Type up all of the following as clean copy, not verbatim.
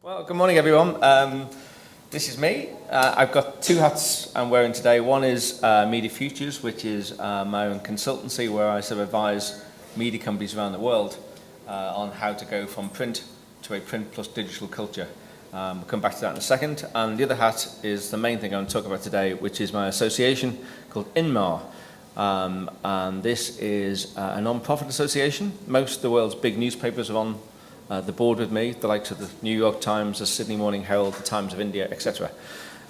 Well, good morning, everyone. This is me. I've got two hats I'm wearing today. One is Media Futures, which is my own consultancy where I sort of advise media companies around the world on how to go from print to a print plus digital culture. We'll come back to that in a second. And the other hat is the main thing I'm going to talk about today, which is my association called INMA. And this is a non-profit association. Most of the world's big newspapers are on the board with me, the likes of the New York Times, the Sydney Morning Herald, the Times of India, etc.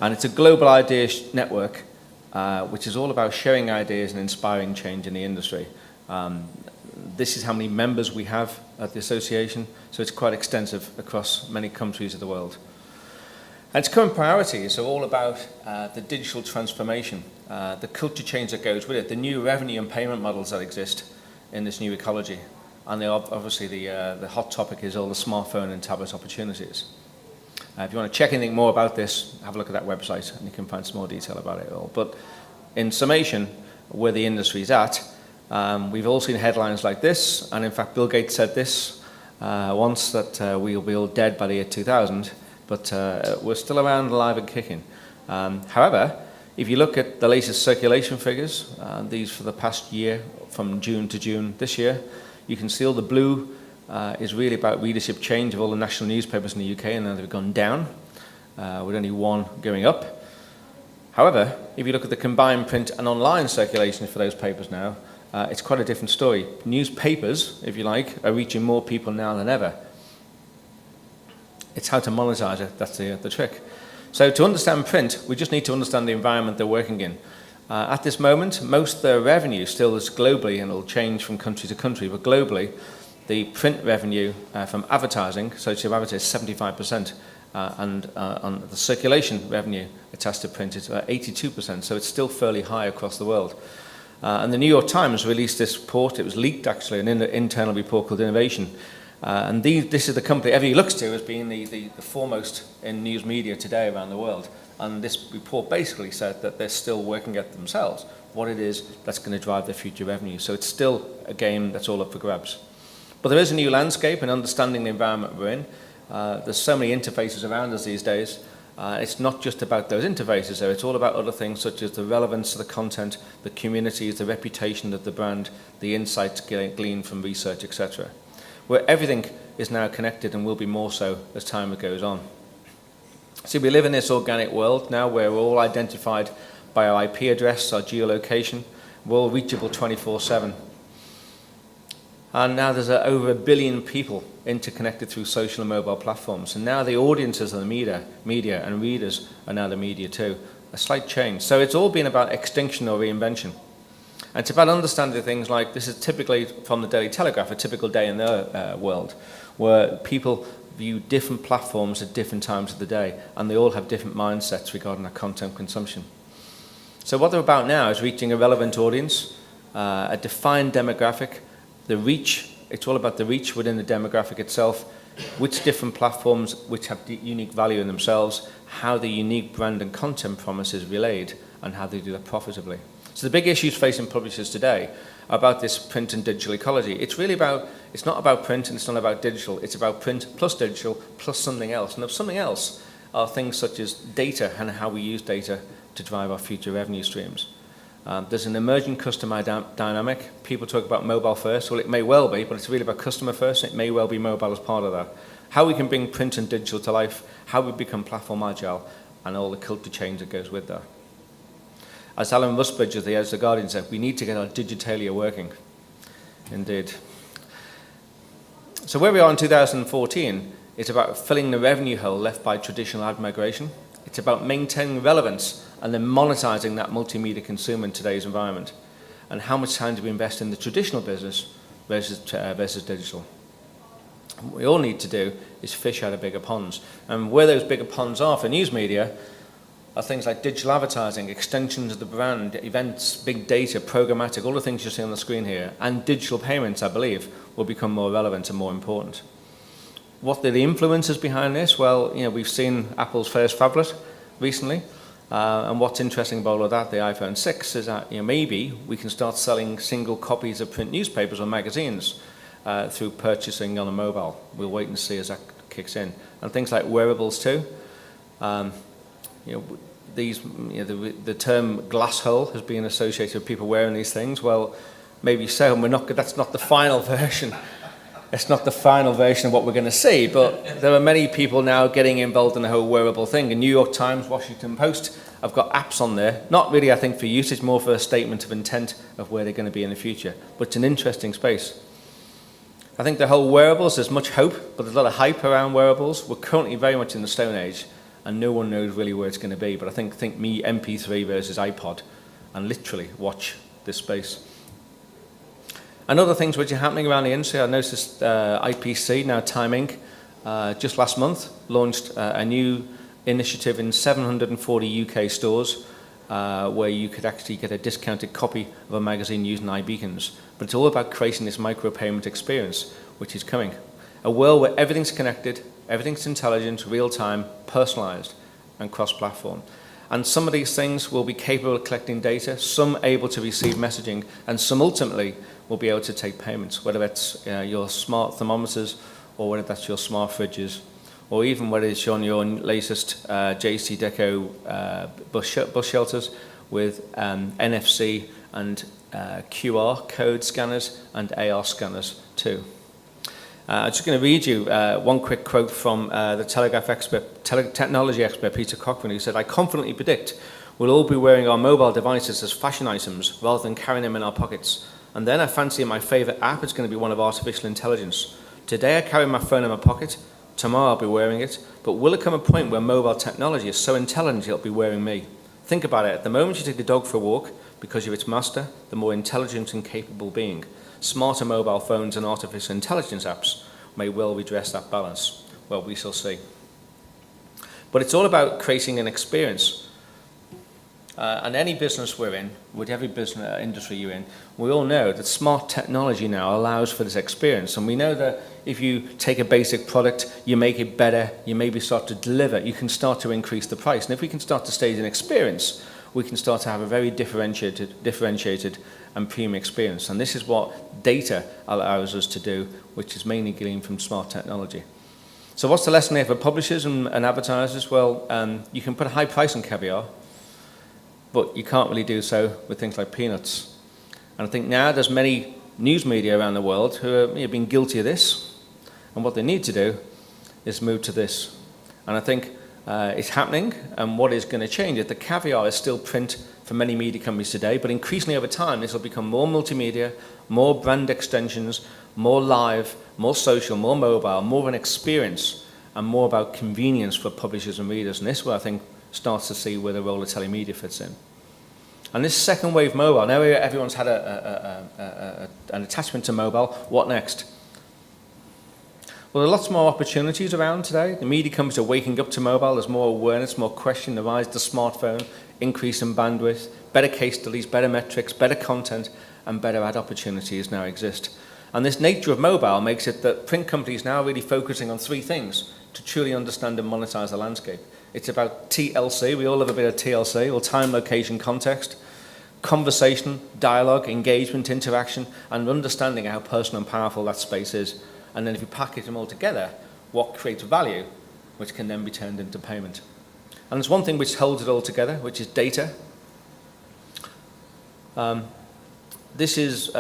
And it's a global idea network, which is all about sharing ideas and inspiring change in the industry. This is how many members we have at the association, so it's quite extensive across many countries of the world. And its current priorities are all about the digital transformation, the culture change that goes with it, the new revenue and payment models that exist in this new ecology. And obviously the hot topic is all the smartphone and tablet opportunities. If you want to check anything more about this, have a look at that website and you can find some more detail about it all. But in summation, where the industry's at, we've all seen headlines like this, and in fact Bill Gates said this once, that we'll be all dead by the year 2000, but we're still around, alive and kicking. However, if you look at the latest circulation figures, these for the past year, from June to June this year, you can see all the blue is really about readership change of all the national newspapers in the UK, and now they've gone down, with only one going up. However, if you look at the combined print and online circulation for those papers now, it's quite a different story. Newspapers, if you like, are reaching more people now than ever. It's how to monetize it, that's the trick. So to understand print, we just need to understand the environment they're working in. At this moment, most of their revenue still is globally, and it'll change from country to country, but globally, the print revenue from advertising, so to advertise 75%, and on the circulation revenue attached to print is 82%, so it's still fairly high across the world. And the New York Times released this report. It was leaked, actually, an internal report called Innovation. And this is the company everybody looks to as being the foremost in news media today around the world. And this report basically said that they're still working at themselves what it is that's going to drive their future revenue. So it's still a game that's all up for grabs. But there is a new landscape in understanding the environment we're in. There's so many interfaces around us these days. It's not just about those interfaces, though. It's all about other things such as the relevance of the content, the communities, the reputation of the brand, the insights gleaned from research, etc. Where everything is now connected and will be more so as time goes on. See, we live in this organic world now where we're all identified by our IP address, our geolocation. We're all reachable 24/7. And now there's over 1 billion people interconnected through social and mobile platforms. And now the audiences of the media and readers are now the media too. A slight change. So it's all been about extinction or reinvention. And it's about understanding things like, this is typically from the Daily Telegraph, a typical day in their world, where people view different platforms at different times of the day, and they all have different mindsets regarding their content consumption. So what they're about now is reaching a relevant audience, a defined demographic, the reach. It's all about the reach within the demographic itself, which different platforms which have unique value in themselves, how the unique brand and content promise is relayed, and how they do that profitably. So the big issues facing publishers today are about this print and digital ecology. It's really about, it's not about print and it's not about digital. It's about print plus digital plus something else. And if something else are things such as data and how we use data to drive our future revenue streams. There's an emerging customer dynamic. People talk about mobile first. Well, it may well be, but it's really about customer first. It may well be mobile as part of that. How we can bring print and digital to life, how we become platform agile, and all the culture change that goes with that. As Alan Rusbridge of the Guardian said, we need to get our digitalia working. Indeed. So where we are in 2014, it's about filling the revenue hole left by traditional ad migration. It's about maintaining relevance and then monetizing that multimedia consumer in today's environment. And how much time do we invest in the traditional business versus digital? What we all need to do is fish out of bigger ponds. And where those bigger ponds are for news media are things like digital advertising, extensions of the brand, events, big data, programmatic, all the things you see on the screen here, and digital payments, I believe, will become more relevant and more important. What are the influences behind this? Well, we've seen Apple's first phablet recently, and what's interesting about all of that, the iPhone 6, is that maybe we can start selling single copies of print newspapers or magazines through purchasing on a mobile. We'll wait and see as that kicks in. And things like wearables too. The term glass hole has been associated with people wearing these things. Well, maybe so, and that's not the final version. It's not the final version of what we're going to see, but there are many people now getting involved in the whole wearable thing. In New York Times, Washington Post, I've got apps on there. Not really, I think, for use. It's more for a statement of intent of where they're going to be in the future. But it's an interesting space. I think the whole wearables, there's much hope, but there's a lot of hype around wearables. We're currently very much in the Stone Age, and no one knows really where it's going to be. But I think me, MP3 versus iPod, and literally watch this space. And other things which are happening around the industry, I noticed IPC, now Time Inc., just last month, launched a new initiative in 740 UK stores where you could actually get a discounted copy of a magazine using iBeacons. But it's all about creating this micropayment experience, which is coming. A world where everything's connected, everything's intelligent, real-time, personalized, and cross-platform. And some of these things will be capable of collecting data, some able to receive messaging, and some ultimately will be able to take payments, whether that's your smart thermometers, or whether that's your smart fridges, or even whether it's on your latest JC Deco bus shelters with NFC and QR code scanners and AR scanners too. I'm just going to read you one quick quote from the technology expert Peter Cochran, who said, "I confidently predict we'll all be wearing our mobile devices as fashion items rather than carrying them in our pockets. And then I fancy my favourite app is going to be one of artificial intelligence. Today I carry my phone in my pocket, tomorrow I'll be wearing it, but will it come a point where mobile technology is so intelligent it'll be wearing me? Think about it, at the moment you take the dog for a walk, because you're its master, the more intelligent and capable being. Smarter mobile phones and artificial intelligence apps may well redress that balance. Well, we shall see. But it's all about creating an experience. And any business we're in, with every business industry you're in, we all know that smart technology now allows for this experience. And we know that if you take a basic product, you make it better, you maybe start to deliver, you can start to increase the price. And if we can start to stage an experience, we can start to have a very differentiated and premium experience. And this is what data allows us to do, which is mainly gleaned from smart technology. So what's the lesson here for publishers and advertisers? Well, you can put a high price on caviar, but you can't really do so with things like peanuts. And I think now there's many news media around the world who have been guilty of this, and what they need to do is move to this. And I think it's happening, and what is going to change it, the caviar is still print for many media companies today, but increasingly over time this will become more multimedia, more brand extensions, more live, more social, more mobile, more of an experience, and more about convenience for publishers and readers. And this is where I think starts to see where the role of telemedia fits in. And this second wave mobile, now everyone's had an attachment to mobile, what next? Well, there are lots more opportunities around today. The media companies are waking up to mobile. There's more awareness, more question, the rise of the smartphone, increase in bandwidth, better case studies, better metrics, better content, and better ad opportunities now exist. And this nature of mobile makes it that print companies now are really focusing on three things to truly understand and monetize the landscape. It's about TLC, we all love a bit of TLC, or time, location, context, conversation, dialogue, engagement, interaction, and understanding how personal and powerful that space is. And then if you package them all together, what creates value, which can then be turned into payment. And there's one thing which holds it all together, which is data. This is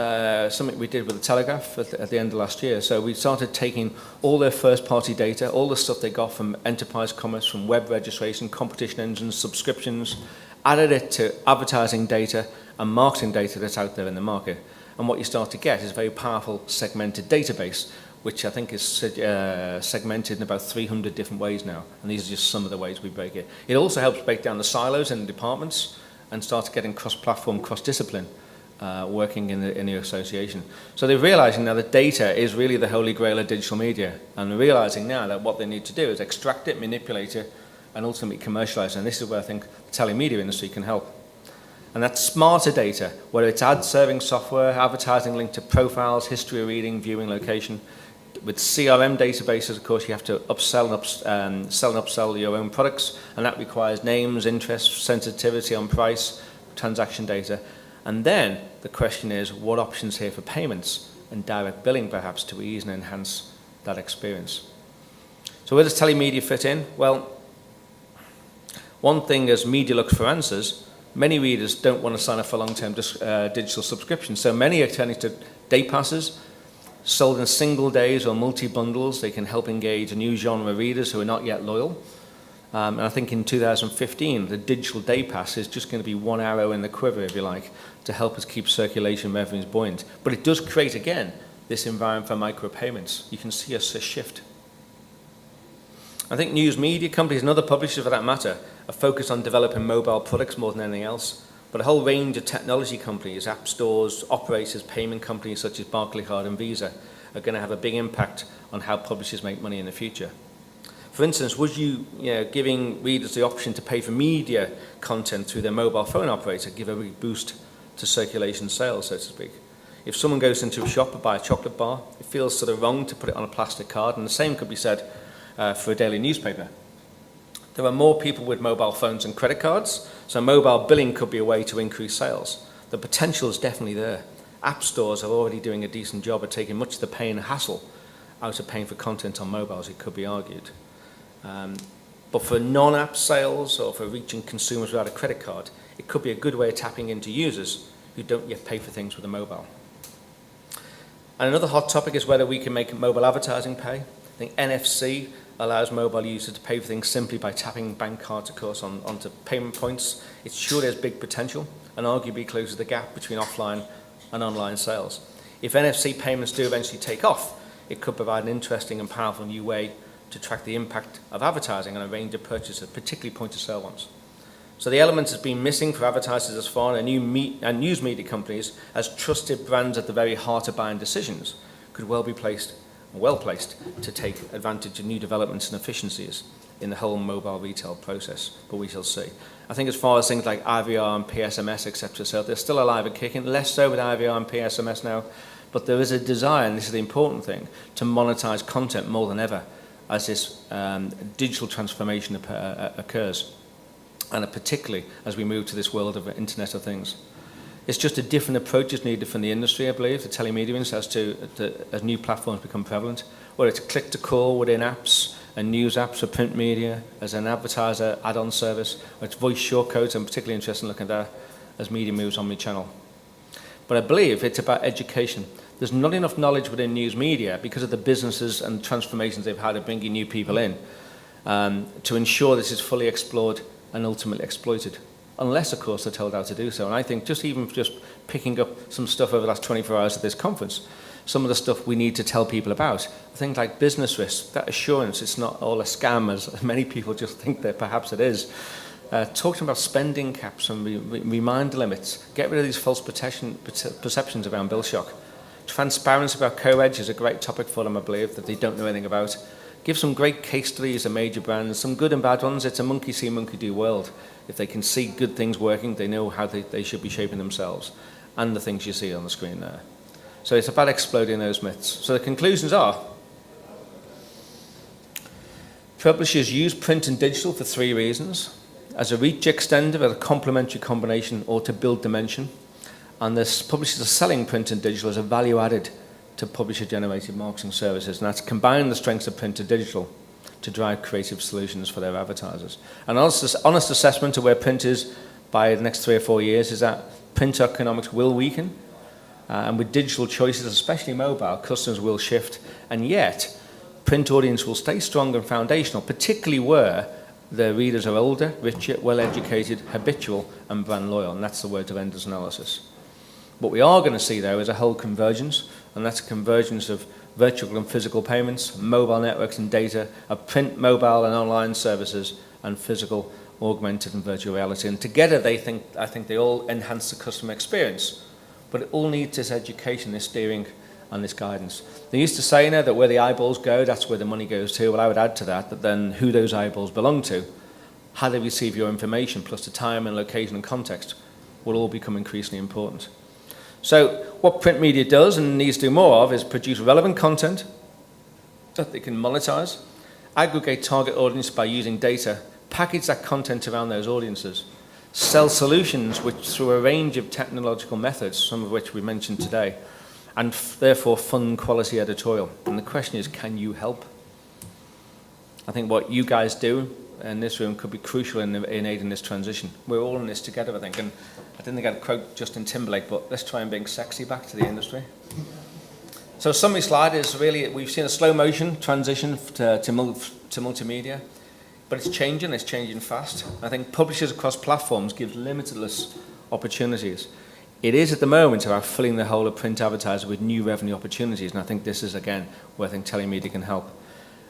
something we did with the Telegraph at the end of last year. So we started taking all their first-party data, all the stuff they got from enterprise commerce, from web registration, competition engines, subscriptions, added it to advertising data and marketing data that's out there in the market. And what you start to get is a very powerful segmented database, which I think is segmented in about 300 different ways now. And these are just some of the ways we break it. It also helps break down the silos in the departments and start getting cross-platform, cross-discipline working in the association. So they're realizing now that data is really the holy grail of digital media, and they're realizing now that what they need to do is extract it, manipulate it, and ultimately commercialize it. And this is where I think the telemedia industry can help. And that's smarter data, whether it's ad-serving software, advertising linked to profiles, history of reading, viewing location. With CRM databases, of course, you have to sell and upsell your own products, and that requires names, interests, sensitivity on price, transaction data. And then the question is, what options here for payments and direct billing, perhaps, to ease and enhance that experience? So where does telemedia fit in? Well, one thing as media looks for answers, many readers don't want to sign up for long-term digital subscriptions. So many are turning to day passes, sold in single days or multi-bundles. They can help engage new genre readers who are not yet loyal. And I think in 2015, the digital day pass is just going to be one arrow in the quiver, if you like, to help us keep circulation revenues buoyant. But it does create, again, this environment for micropayments. You can see a shift. I think news media companies and other publishers, for that matter, are focused on developing mobile products more than anything else. But a whole range of technology companies, app stores, operators, payment companies such as Barclaycard and Visa are going to have a big impact on how publishers make money in the future. For instance, would you giving readers the option to pay for media content through their mobile phone operator give a big boost to circulation sales, so to speak? If someone goes into a shop to buy a chocolate bar, it feels sort of wrong to put it on a plastic card, and the same could be said for a daily newspaper. There are more people with mobile phones and credit cards, so mobile billing could be a way to increase sales. The potential is definitely there. App stores are already doing a decent job at taking much of the pain and hassle out of paying for content on mobiles, it could be argued. But for non-app sales or for reaching consumers without a credit card, it could be a good way of tapping into users who don't yet pay for things with a mobile. And another hot topic is whether we can make mobile advertising pay. I think NFC allows mobile users to pay for things simply by tapping bank cards, of course, onto payment points. It sure has big potential and arguably closes the gap between offline and online sales. If NFC payments do eventually take off, it could provide an interesting and powerful new way to track the impact of advertising on a range of purchases, particularly point-of-sale ones. So the element has been missing for advertisers as far, and news media companies, as trusted brands at the very heart of buying decisions, could well placed to take advantage of new developments and efficiencies in the whole mobile retail process, but we shall see. I think as far as things like IVR and PSMS, etc., so they're still alive and kicking, less so with IVR and PSMS now, but there is a desire, and this is the important thing, to monetize content more than ever as this digital transformation occurs, and particularly as we move to this world of Internet of Things. It's just a different approach is needed from the industry, I believe, the telemedians, as new platforms become prevalent, whether it's click-to-call within apps and news apps for print media, as an advertiser add-on service, or it's voice shortcodes. I'm particularly interested in looking at that as media moves omni-channel. But I believe it's about education. There's not enough knowledge within news media because of the businesses and transformations they've had of bringing new people in to ensure this is fully explored and ultimately exploited, unless, of course, they're told how to do so. And I think just picking up some stuff over the last 24 hours of this conference, some of the stuff we need to tell people about, things like business risk, that assurance it's not all a scam, as many people just think that perhaps it is. Talking about spending caps and reminder limits, get rid of these false perceptions around bill shock. Transparency about co-edge is a great topic for them, I believe, that they don't know anything about. Give some great case studies of major brands, some good and bad ones. It's a monkey see, monkey do world. If they can see good things working, they know how they should be shaping themselves, and the things you see on the screen there. So it's about exploding those myths. So the conclusions are, publishers use print and digital for 3 reasons: as a reach extender, as a complementary combination, or to build dimension. And this publishers are selling print and digital as a value added to publisher-generated marketing services, and that's combining the strengths of print and digital to drive creative solutions for their advertisers. An honest assessment of where print is by the next 3 or 4 years is that print economics will weaken, and with digital choices, especially mobile, customers will shift, and yet print audience will stay strong and foundational, particularly where the readers are older, richer, well-educated, habitual, and brand loyal, and that's the words of Ender's analysis. What we are going to see, though, is a whole convergence, and that's a convergence of virtual and physical payments, mobile networks and data, of print, mobile, and online services, and physical, augmented, and virtual reality. And together, I think they all enhance the customer experience. But it all needs this education, this steering, and this guidance. They used to say now that where the eyeballs go, that's where the money goes to. Well, I would add to that then who those eyeballs belong to, how they receive your information, plus the time and location and context, will all become increasingly important. So what print media does and needs to do more of is produce relevant content that they can monetize, aggregate target audience by using data, package that content around those audiences, sell solutions which through a range of technological methods, some of which we mentioned today, and therefore fund quality editorial. And the question is, can you help? I think what you guys do in this room could be crucial in aiding this transition. We're all in this together, I think, and I didn't think I'd quote Justin Timberlake, but let's try and bring sexy back to the industry. So summary slide is really, we've seen a slow motion transition to multimedia, but it's changing fast. I think publishers across platforms give limitless opportunities. It is at the moment about filling the whole of print advertiser with new revenue opportunities, and I think this is, again, where I think telemedia can help.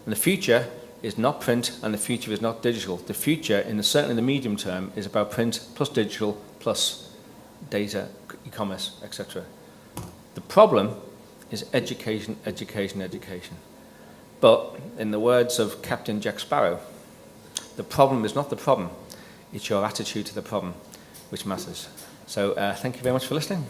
And the future is not print, and the future is not digital. The future, certainly in the medium term, is about print plus digital plus data, e-commerce, etc. The problem is education, education, education. But in the words of Captain Jack Sparrow, the problem is not the problem, it's your attitude to the problem which matters. So thank you very much for listening.